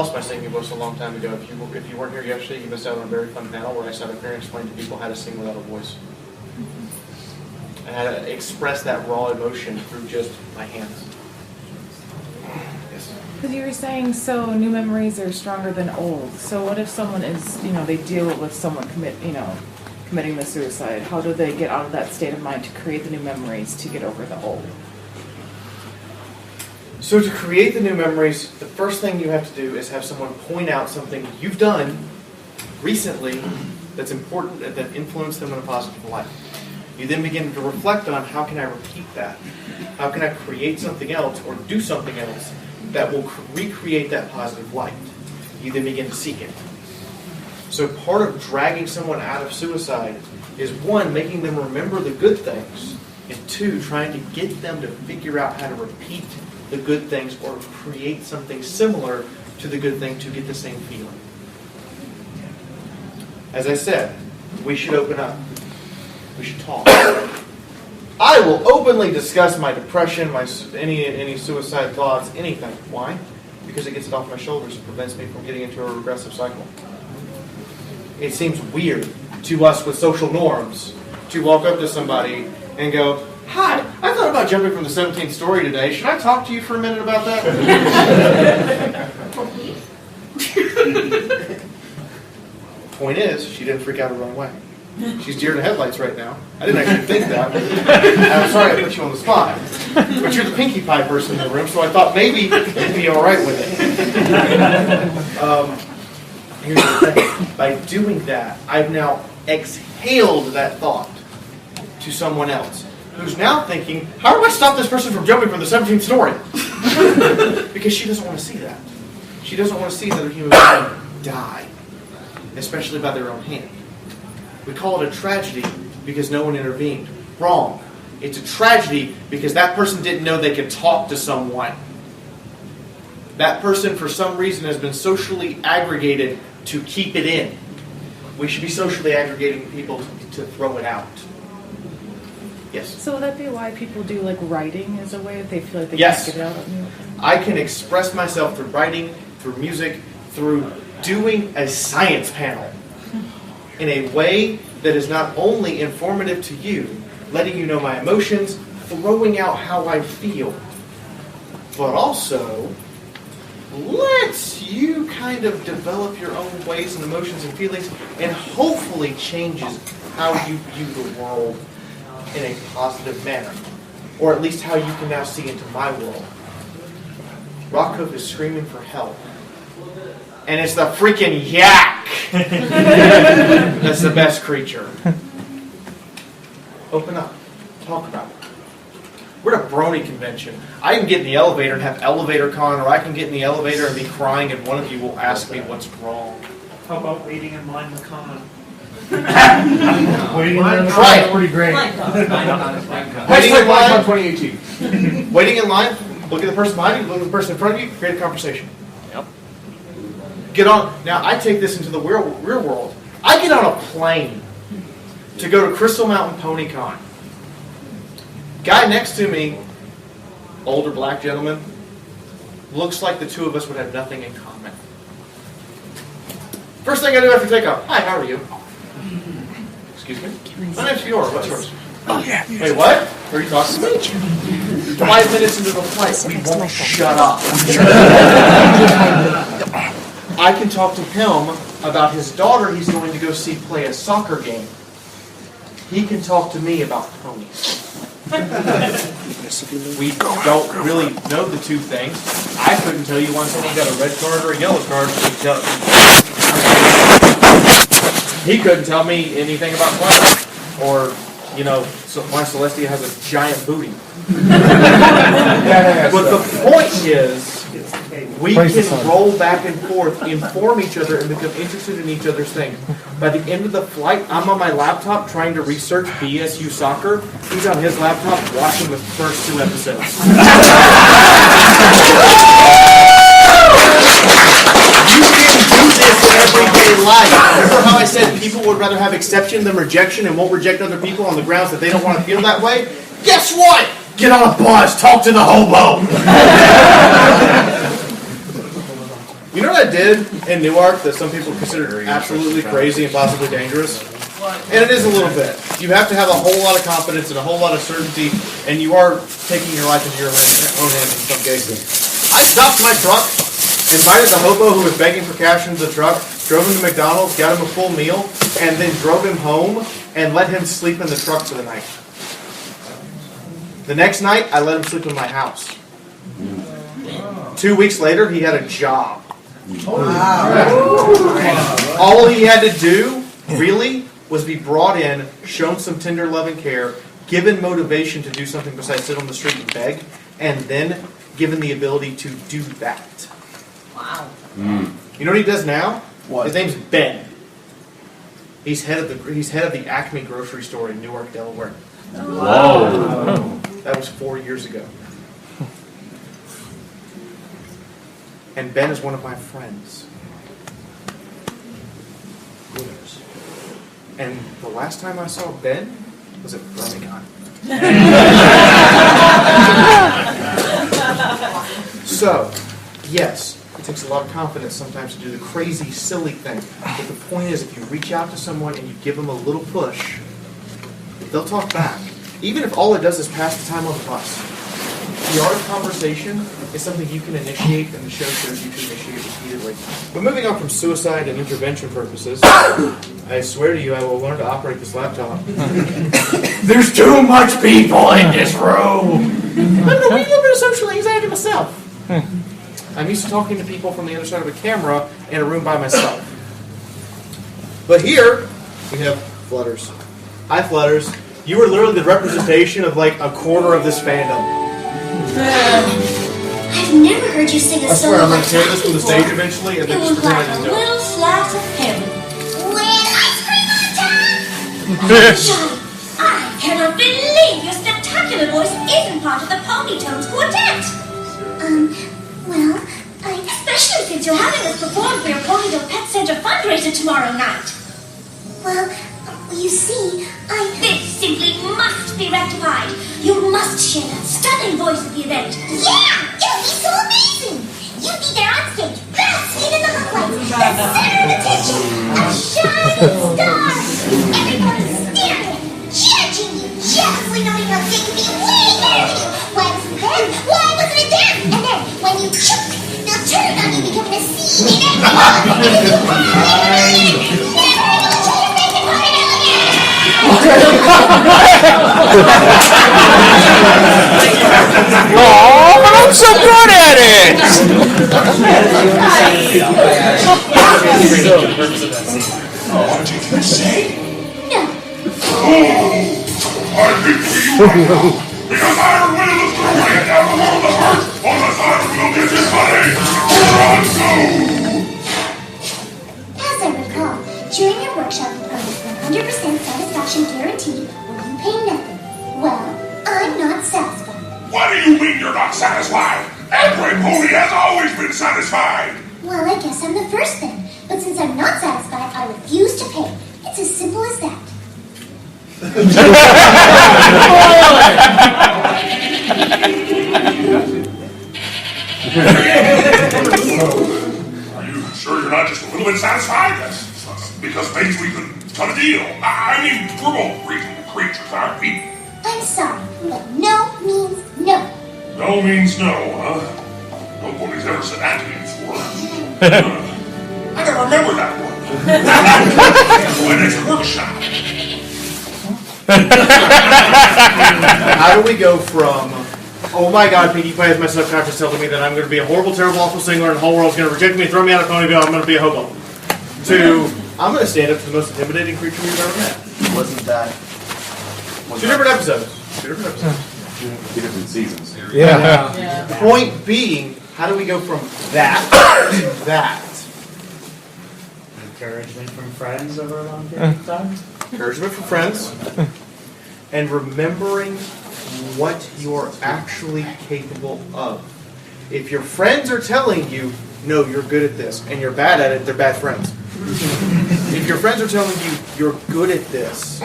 lost my singing voice a long time ago. If you weren't here yesterday, you missed out on a very fun panel where I sat up here and explained to people how to sing without a voice. And how to express that raw emotion through just my hands. Yes. Because you were saying, so new memories are stronger than old. So what if someone is, they deal with someone committing the suicide? How do they get out of that state of mind to create the new memories to get over the old? So to create the new memories, the first thing you have to do is have someone point out something you've done recently that's important, that influenced them in a positive light. You then begin to reflect on, how can I repeat that? How can I create something else or do something else that will recreate that positive light? You then begin to seek it. So part of dragging someone out of suicide is, one, making them remember the good things, and two, trying to get them to figure out how to repeat the good things or create something similar to the good thing to get the same feeling. As I said, we should open up. We should talk. I will openly discuss my depression, any suicide thoughts, anything. Why? Because it gets it off my shoulders and prevents me from getting into a regressive cycle. It seems weird to us with social norms to walk up to somebody and go, "Hi, I thought about jumping from the 17th story today. Should I talk to you for a minute about that?" Point is, she didn't freak out and run away. She's deer in the headlights right now. I didn't actually think that. I'm sorry I put you on the spot. But you're the Pinkie Pie person in the room, so I thought maybe you'd be all right with it. Here's the thing. By doing that, I've now exhaled that thought to someone else, who's now thinking, how do I stop this person from jumping from the 17th story? Because she doesn't want to see that. She doesn't want to see another human being die, especially by their own hand. We call it a tragedy because no one intervened. Wrong. It's a tragedy because that person didn't know they could talk to someone. That person, for some reason, has been socially aggregated to keep it in. We should be socially aggregating people to throw it out. Yes? So would that be why people do writing as a way if they feel like they Yes. can't get it out? I can express myself through writing, through music, through doing a science panel in a way that is not only informative to you, letting you know my emotions, throwing out how I feel, but also lets you kind of develop your own ways and emotions and feelings, and hopefully changes how you view the world in a positive manner, or at least how you can now see into my world. Rockcove is screaming for help, and it's the freaking yak that's the best creature. Open up, talk about it. We're at a brony convention. I can get in the elevator and have elevator con, or I can get in the elevator and be crying, and one of you will ask me what's wrong. How about waiting in line with con? Waiting in line Try it. is pretty great. Waiting in line, 2018. waiting in line, look at the person behind you, look at the person in front of you, create a conversation. Yep. Get on. Now, I take this into the real world. I get on a plane to go to Crystal Mountain Pony Con. Guy next to me, older black gentleman, looks like the two of us would have nothing in common. First thing I do after takeoff, "Hi, how are you?" "Excuse me?" "My name's Fiora. What's yours?" "Oh, yeah. Wait, what? Who are you talking to?" 5 minutes into the flight, we won't shut up. I can talk to him about his daughter he's going to go see play a soccer game. He can talk to me about ponies. We don't really know the two things. I couldn't tell you when someone got a red card or a yellow card. He couldn't tell me anything about Clara. Or, so why Celestia has a giant booty. But the point is, we can roll back and forth, inform each other, and become interested in each other's things. By the end of the flight, I'm on my laptop trying to research BSU soccer. He's on his laptop watching the first 2 episodes. You can do this in everyday life. Remember how I said people would rather have exception than rejection and won't reject other people on the grounds that they don't want to feel that way? Guess what? Get on a bus, talk to the hobo. You know what I did in Newark that some people consider absolutely crazy and possibly dangerous? And it is a little bit. You have to have a whole lot of confidence and a whole lot of certainty, and you are taking your life into your own hands in some cases. I stopped my truck, invited the hobo who was begging for cash into the truck, drove him to McDonald's, got him a full meal, and then drove him home and let him sleep in the truck for the night. The next night, I let him sleep in my house. 2 weeks later, he had a job. All he had to do, really, was be brought in, shown some tender love and care, given motivation to do something besides sit on the street and beg, and then given the ability to do that. Wow. You know what he does now? What? His name's Ben. He's head of the Acme grocery store in Newark, Delaware. Whoa. That was 4 years ago. And Ben is one of my friends. And the last time I saw Ben was at BronyCon. So, yes, it takes a lot of confidence sometimes to do the crazy, silly thing. But the point is, if you reach out to someone and you give them a little push, they'll talk back. Even if all it does is pass the time on the bus. The art of conversation is something you can initiate, and the show shows you to initiate repeatedly. But moving on from suicide and intervention purposes, I swear to you, I will learn to operate this laptop. There's too much people in this room! I'm a wee little bit of social anxiety myself. I'm used to talking to people from the other side of a camera in a room by myself. But here, we have Flutters. Hi, Flutters. You are literally the representation of like a quarter of this fandom. I've never heard you sing a I solo swear, I'm going like to tear that this from the before. stage eventually and then It just was pretend I like a didn't know it. little slice of heaven. With ice cream on top! Johnny, I cannot believe your spectacular voice isn't part of the Ponytones quartet! Well, especially since you're having us perform for your Ponyville Pet Center fundraiser tomorrow night. Well, you see, This simply must be rectified. You must share that stunning voice at the event. Yeah! It'll be so amazing! You'll be there on stage, basking in the hot lights, the center of attention, a shining star! Everyone's staring, judging you, jealously noting how they could be way better than you. Why wasn't it them? Why wasn't it them? And then, when you choke, they'll turn on you, becoming a scene in everyone! And if you cry, never able to show your face in front of it again! Oh, but I'm so good at it! What did you say? No. I think we will. Because I will throw it down the world of hurt, unless I will get his money. Run, go! As I recall, during your workshop you promised 100% satisfaction guaranteed or you pay nothing. Well, I'm not satisfied. What do you mean you're not satisfied? Every pony has always been satisfied. Well, I guess I'm the first then. But since I'm not satisfied, I refuse to pay. It's as simple as that. Are you sure you're not just a little bit satisfied? That's because maybe we could cut a deal. I mean, we're both reasonable creatures, aren't we? I'm sorry, but no means no. No means no, huh? Nobody's ever said that to me before. I gotta remember that one. For my next workshop. How do we go from, oh my god, Pinkie Pie is my subconscious telling me that I'm going to be a horrible, terrible, awful singer and the whole world's going to reject me and throw me out of Ponyville, I'm going to be a hobo, to, I'm going to stand up to the most intimidating creature we've ever met. Wasn't that? Two different episodes. Two different seasons. Yeah. The point being, how do we go from that to that? Encouragement from friends over a long period of time. Encouragement from friends, and remembering what you're actually capable of. If your friends are telling you, no, you're good at this, and you're bad at it, they're bad friends. If your friends are telling you, you're good at this,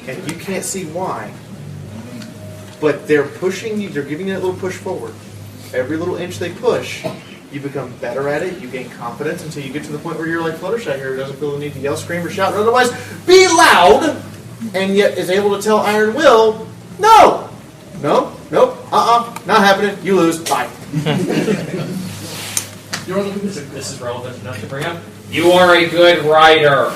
and you can't see why, but they're pushing you, they're giving you that little push forward. Every little inch they push You become better at it. You gain confidence until you get to the point where you're like Fluttershy here, who doesn't feel the need to yell, scream, or shout, or otherwise be loud, and yet is able to tell Iron Will, no, nope, not happening. You lose. Bye. This is relevant enough to bring up. You are a good writer.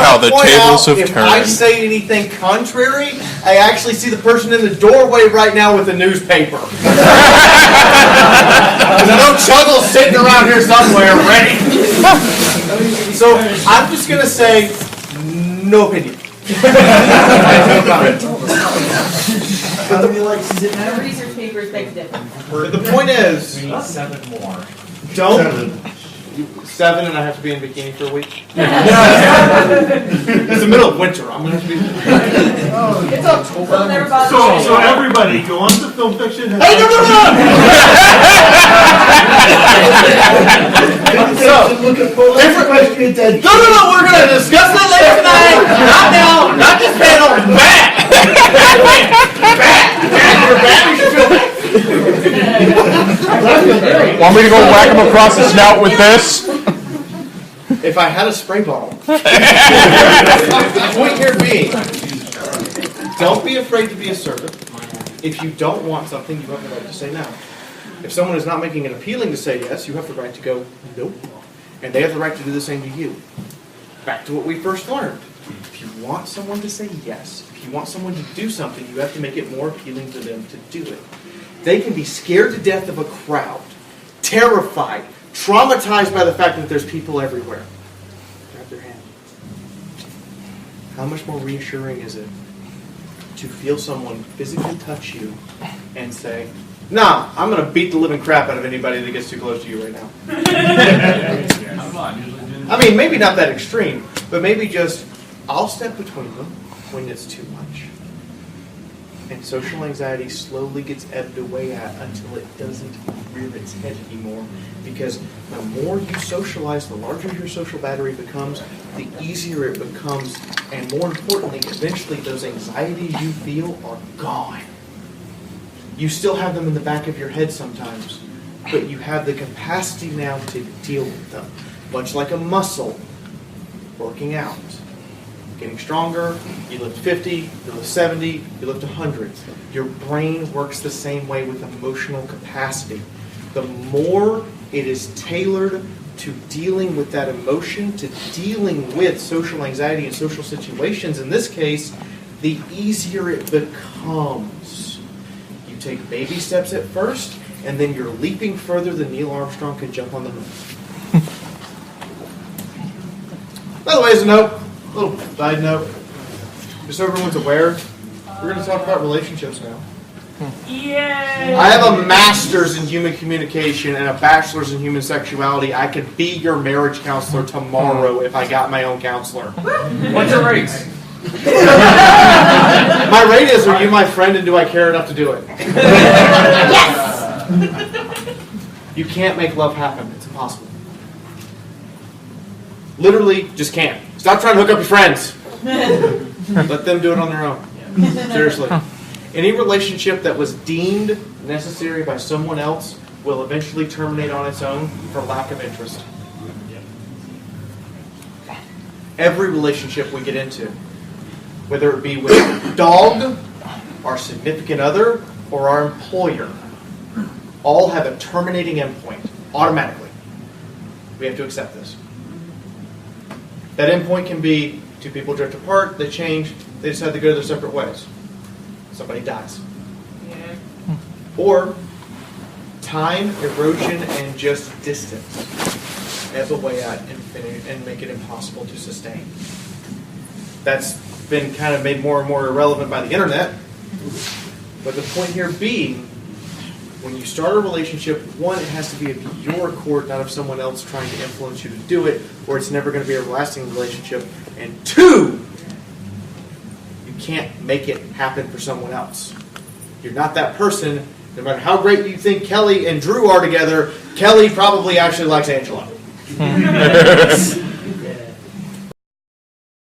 How the tables have If I turned. say anything contrary, I actually see the person in the doorway right now with a newspaper. Because I know Chuggle's sitting around here somewhere ready. So I'm just going to say no opinion. How do you like to sit My down? research papers beg to differ. But the point is, We need 7 more. don't. 7 and I have to be in bikini for a week. It's the middle of winter. I'm going to have to be. It's October. Don't ever bother me. So everybody, go on to Film Fiction. Hey, no! Look at full question attention. No, we're going to discuss that later tonight. Not now, not this panel. Back! You're back, you should feel bad. Want me to go whack him across the snout with this? If I had a spray bottle. The point here being, don't be afraid to be assertive. If you don't want something, you have the right to say no. If someone is not making it appealing to say yes, you have the right to go nope. And they have the right to do the same to you. Back to what we first learned. If you want someone to say yes, if you want someone to do something, you have to make it more appealing to them to do it. They can be scared to death of a crowd, terrified, traumatized by the fact that there's people everywhere. Grab their hand. How much more reassuring is it to feel someone physically touch you and say, nah, I'm going to beat the living crap out of anybody that gets too close to you right now. I mean, maybe not that extreme, but maybe just, I'll step between them when it's too much. And social anxiety slowly gets ebbed away at until it doesn't rear its head anymore. Because the more you socialize, the larger your social battery becomes, the easier it becomes, and more importantly, eventually those anxieties you feel are gone. You still have them in the back of your head sometimes, but you have the capacity now to deal with them. Much like a muscle working out. Getting stronger, you lift 50, you lift 70, you lift 100. Your brain works the same way with emotional capacity. The more it is tailored to dealing with that emotion, to dealing with social anxiety and social situations, in this case, the easier it becomes. You take baby steps at first, and then you're leaping further than Neil Armstrong could jump on the moon. By the way, as a note, a little side note, just so everyone's aware, we're going to talk about relationships now. Yay! I have a master's in human communication and a bachelor's in human sexuality. I could be your marriage counselor tomorrow if I got my own counselor. What's your race? My rate is, are you my friend and do I care enough to do it? Yes! You can't make love happen. It's impossible. Literally, just can't. Stop trying to hook up your friends. Let them do it on their own. Seriously. Any relationship that was deemed necessary by someone else will eventually terminate on its own for lack of interest. Every relationship we get into, whether it be with a dog, our significant other, or our employer, all have a terminating endpoint automatically. We have to accept this. That endpoint can be two people drift apart, they change, they decide to go their separate ways. Somebody dies. Yeah. Or time, erosion, and just distance ebb away at and make it impossible to sustain. That's been kind of made more and more irrelevant by the internet. But the point here being, when you start a relationship, one, it has to be of your accord, not of someone else trying to influence you to do it, or it's never going to be a lasting relationship. And two, you can't make it happen for someone else. You're not that person. No matter how great you think Kelly and Drew are together, Kelly probably actually likes Angela.